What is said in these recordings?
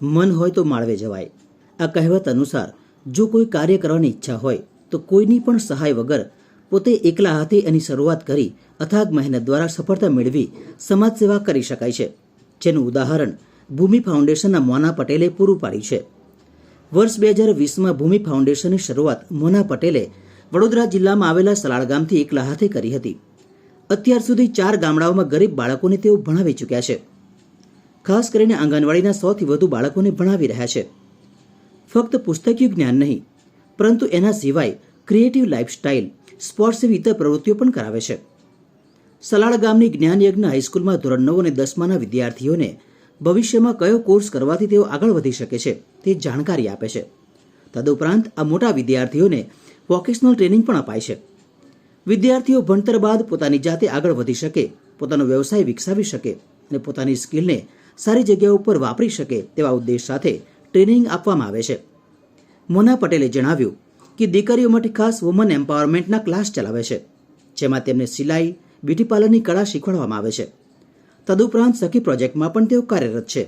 મન હોય તો માળવે જવાય. આ કહેવત અનુસાર જો કોઈ કાર્ય કરવાની ઈચ્છા હોય તો કોઈની પણ સહાય વગર પોતે એકલા હાથે એની શરૂઆત કરી અથાગ મહેનત દ્વારા સફળતા મેળવી સમાજ સેવા કરી શકાય છે, જેનું ઉદાહરણ ભૂમિ ફાઉન્ડેશનના મોના પટેલે પૂરું પાડ્યું છે. વર્ષ 2020માં ભૂમિ ફાઉન્ડેશનની શરૂઆત મોના પટેલે વડોદરા જિલ્લામાં આવેલા સલાડ ગામથી એકલા હાથે કરી હતી. અત્યાર સુધી 4 ગામડાઓમાં ગરીબ બાળકોને તેઓ ભણાવી ચૂક્યા છે. ખાસ કરીને આંગણવાડીના 100થી વધુ બાળકોને ભણાવી રહ્યા છે. ફક્ત પુસ્તકીય જ્ઞાન નહીં, પરંતુ એના સિવાય ક્રિએટિવ લાઇફસ્ટાઇલ, સ્પોર્ટ્સ જેવી ઇતર પ્રવૃત્તિઓ પણ કરાવે છે. સલાડ ગામની જ્ઞાનયજ્ઞ હાઈસ્કૂલમાં ધોરણ 9 અને 10માના વિદ્યાર્થીઓને ભવિષ્યમાં કયો કોર્સ કરવાથી તેઓ આગળ વધી શકે છે તે જાણકારી આપે છે. તદુપરાંત આ મોટા વિદ્યાર્થીઓને વોકેશનલ ટ્રેનિંગ પણ અપાય છે. વિદ્યાર્થીઓ ભણતર બાદ પોતાની જાતે આગળ વધી શકે, પોતાનો વ્યવસાય વિકસાવી શકે અને પોતાની સ્કિલને સારી જગ્યાઓ ઉપર વાપરી શકે તેવા ઉદ્દેશ સાથે ટ્રેનિંગ આપવામાં આવે છે. મોના પટેલે જણાવ્યું કે દીકરીઓ માટે ખાસ વુમન એમ્પાવરમેન્ટના ક્લાસ ચલાવે છે, જેમાં તેમને સિલાઈ, બ્યુટી પાર્લરની કળા શીખવાડવામાં આવે છે. તદુપરાંત સખી પ્રોજેક્ટમાં પણ તેઓ કાર્યરત છે,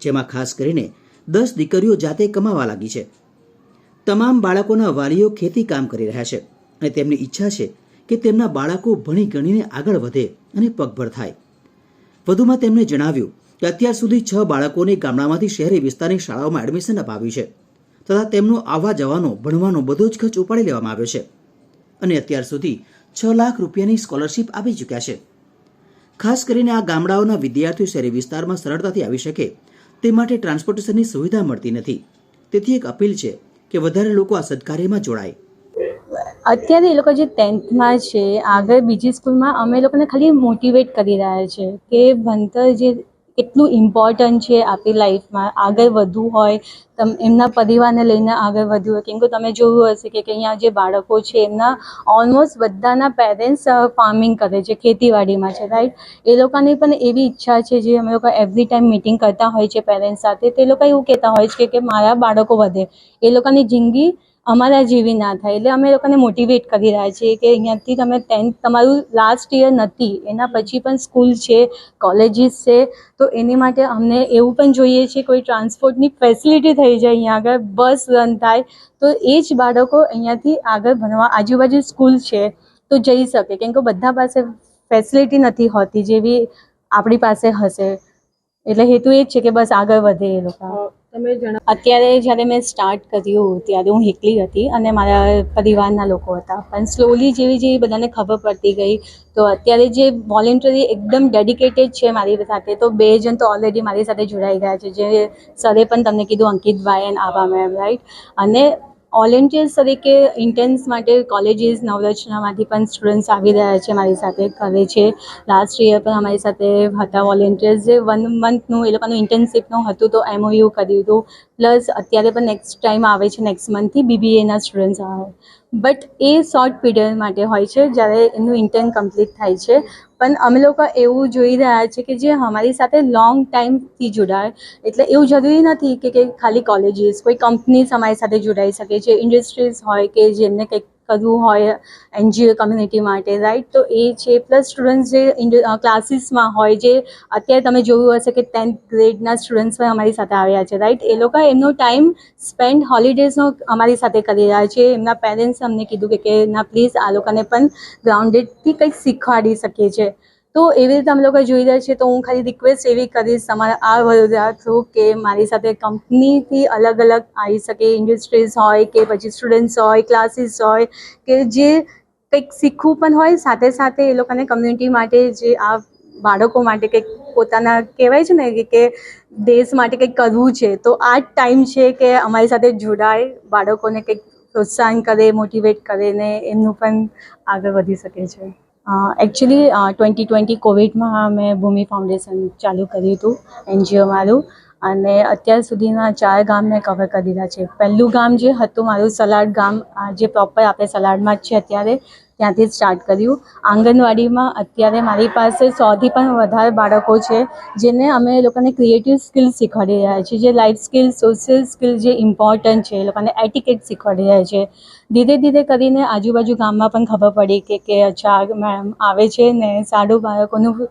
જેમાં ખાસ કરીને 10 દીકરીઓ જાતે કમાવા લાગી છે. તમામ બાળકોના વાલીઓ ખેતી કામ કરી રહ્યા છે અને તેમની ઈચ્છા છે કે તેમના બાળકો ભણી ગણીને આગળ વધે અને પગભર થાય. વધુમાં તેમણે જણાવ્યું કે અત્યાર સુધી 6 બાળકોને ગામડામાંથી શહેરી વિસ્તારની શાળાઓમાં એડમિશન અપાવ્યું છે તથા તેમનો આવવા જવાનો ભણવાનો બધો જ ખર્ચ ઉપાડી લેવામાં આવ્યો છે અને અત્યાર સુધી 6 લાખ રૂપિયાની સ્કોલરશીપ આપી ચૂક્યા છે. ખાસ કરીને આ ગામડાઓના વિદ્યાર્થીઓ શહેરી વિસ્તારમાં સરળતાથી આવી શકે તે માટે ટ્રાન્સપોર્ટેશનની સુવિધા મળતી નથી. તેથી એક અપીલ છે કે વધારે લોકો આ સદકાર્યમાં જોડાય. અત્યારે એ લોકો જે 10thમાં છે, આગળ બીજી સ્કૂલમાં અમે લોકોને ખાલી મોટિવેટ કરી રહ્યા છે કે ભણતર જે કેટલું ઇમ્પોર્ટન્ટ છે આપણી લાઈફમાં, આગળ વધવું હોય, એમના પરિવારને લઈને આગળ વધવું હોય. કેમ કે તમે જોયું હશે કે અહીંયા જે બાળકો છે એમના ઓલમોસ્ટ બધાના પેરેન્ટ્સ ફાર્મિંગ કરે છે, ખેતીવાડીમાં છે, રાઈટ. એ લોકોની પણ એવી ઈચ્છા છે, જે અમે લોકો એવરી ટાઈમ મીટિંગ કરતા હોય છે પેરેન્ટ્સ સાથે, તે લોકો એવું કહેતા હોય છે કે મારા બાળકો વધે, એ લોકોની જિંદગી અમારા જેવી ના થાય. એટલે અમે લોકોને મોટિવેટ કરી રહ્યા છીએ કે અહીંયાથી તમે 10th તમારું લાસ્ટ યર નથી, એના પછી પણ સ્કૂલ છે, કોલેજીસ છે, તો એની માટે અમને એવું પણ જોઈએ છે કોઈ ટ્રાન્સપોર્ટની ફેસિલિટી થઈ જાય, અહીંયા આગળ બસ રન થાય તો એ જ બાળકો અહીંયાથી આગળ ભણવા આજુબાજુ સ્કૂલ છે તો જઈ શકે. કેમ કે બધા પાસે ફેસિલિટી નથી હોતી જેવી આપણી પાસે હશે. એટલે હેતુ એ જ છે કે બસ આગળ વધે એ લોકો. અત્યારે જ્યારે મેં સ્ટાર્ટ કર્યું ત્યારે હું એકલી હતી અને મારા પરિવારના લોકો હતા, પણ સ્લોલી જેવી બધાને ખબર પડતી ગઈ તો અત્યારે જે વોલેન્ટરી એકદમ ડેડિકેટેડ છે મારી સાથે, તો 2 જણ તો ઓલરેડી મારી સાથે જોડાઈ ગયા છે, જે સરે પણ તમને કીધું, અંકિતભાઈ અને આભા મેમ, રાઈટ. અને વોલેન્ટિયર્સ તરીકે ઇન્ટર્ન્સ માટે કોલેજીસ નવરચનામાંથી પણ સ્ટુડન્ટ્સ આવી રહ્યા છે, મારી સાથે કરે છે. લાસ્ટ યર પણ અમારી સાથે હતા વોલેન્ટિયર્સ, જે 1 મંથનું એ લોકોનું ઇન્ટર્નશીપનું હતું તો MOU કર્યું હતું. પ્લસ અત્યારે પણ નેક્સ્ટ ટાઈમ આવે છે, નેક્સ્ટ મંથથી BBAના સ્ટુડન્ટ્સ આવે. બટ એ શોર્ટ પીરિયડ માટે હોય છે જ્યારે એમનું ઇન્ટર્ન કમ્પ્લીટ થાય છે. પણ અમે લોકો એવું જોઈ રહ્યા છે કે જે અમારી સાથે લોંગ ટાઈમથી જોડાય. એટલે એવું જરૂરી નથી કે ખાલી કોલેજીસ, કોઈ કંપનીઝ અમારી સાથે જોડાઈ શકે છે, ઇન્ડસ્ટ્રીઝ હોય કે જેમને કંઈક કરવું હોય NGO કમ્યુનિટી માટે, રાઈટ. તો એ છે. પ્લસ સ્ટુડન્ટ્સ જે ક્લાસીસમાં હોય, જે અત્યારે તમે જોયું હશે કે 10th ગ્રેડના સ્ટુડન્ટ્સ પણ અમારી સાથે આવ્યા છે, રાઈટ. એ લોકો એમનો ટાઈમ સ્પેન્ડ હોલિડેઝનો અમારી સાથે કરી રહ્યા છે. એમના પેરેન્ટ્સે અમને કીધું કે ના પ્લીઝ આ લોકોને પણ ગ્રાઉન્ડેડથી કંઈક શીખવાડી શકીએ છીએ. તો એવી રીતે અમે લોકો જોઈ રહ્યા છીએ. તો હું ખાલી રિક્વેસ્ટ એવી કરીશ તમારા આ વડોદરા થ્રુ કે મારી સાથે કંપનીથી અલગ આવી શકે, ઇન્ડસ્ટ્રીઝ હોય કે પછી સ્ટુડન્ટ્સ હોય, ક્લાસીસ હોય, કે જે કંઈક શીખવું પણ હોય, સાથે સાથે એ લોકોને કમ્યુનિટી માટે, જે આ બાળકો માટે કંઈક પોતાના કહેવાય છે ને કે દેશ માટે કંઈક કરવું છે, તો આ જ ટાઈમ છે કે અમારી સાથે જોડાય, બાળકોને કંઈક પ્રોત્સાહન કરે, મોટિવેટ કરે ને એમનું પણ આગળ વધી શકે છે. એકચ્યુઅલી 2020 કોવિડમાં મેં ભૂમિ ફાઉન્ડેશન ચાલુ કર્યું હતું, NGO મારું, અને અત્યાર સુધીના 4 ગામ મેં કવર કરી દીધા છે. પહેલું ગામ જે હતું મારું સલાડ ગામ, જે પ્રોપર આપણે સલાડમાં જ છે અત્યારે, ત્યાંથી સ્ટાર્ટ કર્યું. આંગણવાડીમાં અત્યારે મારી પાસે 100થી પણ વધારે બાળકો છે, જેને અમે એ લોકોને ક્રિએટિવ સ્કિલ્સ શીખવાડી રહ્યા છીએ, જે લાઈફ સ્કિલ, સોશિયલ સ્કિલ જે ઇમ્પોર્ટન્ટ છે, એ લોકોને એટિકેટ શીખવાડી રહ્યા છે. ધીરે ધીરે કરીને આજુબાજુ ગામમાં પણ ખબર પડી કે અચ્છા મેમ આવે છે ને સારું બાળકોનું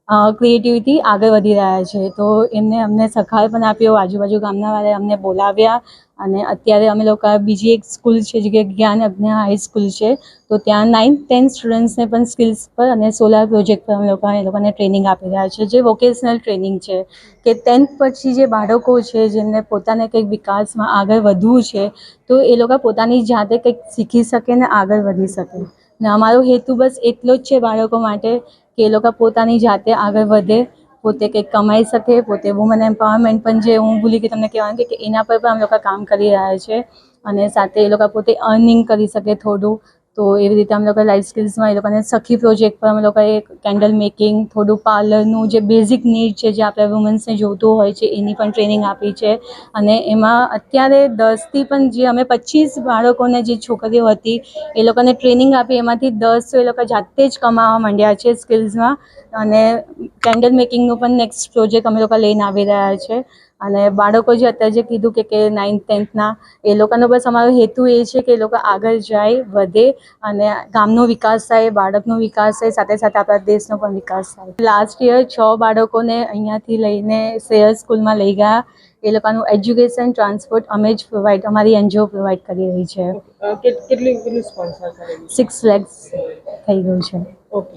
ક્રિએટિવિટી આગળ વધી રહ્યા છે. તો એમને અમને સખાય પણ આપ્યો, આજુબાજુ ગામનાવાળાએ અમને બોલાવ્યા અને અત્યારે અમે લોકો બીજી એક સ્કૂલ છે જે કે જ્ઞાન અજ્ઞ હાઈસ્કૂલ છે, તો ત્યાં 9th-10th સ્ટુડન્ટ્સને પણ સ્કિલ્સ પર અને સોલાર પ્રોજેક્ટ પર અમે લોકો એ લોકોને ટ્રેનિંગ આપી રહ્યા છે, જે વોકેશનલ ટ્રેનિંગ છે કે 10th પછી જે બાળકો છે જેમને પોતાને કંઈક વિકાસમાં આગળ વધવું છે, તો એ લોકો પોતાની જાતે કંઈક શીખી શકે ને આગળ વધી શકે. ને અમારો હેતુ બસ એટલો જ છે બાળકો માટે કે એ લોકો પોતાની જાતે આગળ વધે, પોતે કંઈક કમાઈ શકે, પોતે વુમન એમ્પાવરમેન્ટ પણ જે હું ભૂલી ગઈ તમને કહેવાનું કે એના પર પણ અમે લોકો કામ કરી રહ્યા છે અને સાથે એ લોકો પોતે અર્નિંગ કરી શકે થોડું. તો એવી રીતે અમે લોકો લાઈફ સ્કિલ્સમાં એ લોકોને સખી પ્રોજેક્ટ પર અમે લોકોએ કેન્ડલ મેકિંગ, થોડું પાર્લરનું જે બેઝિક નીડ છે જે આપણે વુમન્સને જોઈતું હોય છે એની પણ ટ્રેનિંગ આપી છે. અને એમાં અત્યારે 10થી પણ જે અમે 25 બાળકોને જે છોકરીઓ હતી એ લોકોને ટ્રેનિંગ આપી, એમાંથી 10 તો એ લોકો જાતે જ કમાવા માંડ્યા છે સ્કિલ્સમાં. અને કેન્ડલ મેકિંગનું પણ નેક્સ્ટ પ્રોજેક્ટ અમે લોકો લઈને આવી રહ્યા છે. અને બાળકો જે અત્યારે જે કીધું કે 9th-10thના એ લોકોનો બસ અમારો હેતુ એ છે કે એ લોકો આગળ જાય, વધે અને ગામનો વિકાસ થાય, બાળકનો વિકાસ થાય, સાથે સાથે આપણા દેશનો પણ વિકાસ થાય. લાસ્ટ યર 6 બાળકોને અહીંયાથી લઈને શહેર સ્કૂલમાં લઈ ગયા. એ લોકોનું એજ્યુકેશન, ટ્રાન્સપોર્ટ અમે જ અમારી એનજીઓ પ્રોવાઈડ કરી રહી છે. કેટલું સ્પોન્સર કરેલું? 6 lakhs થઈ ગયું છે. ઓકે.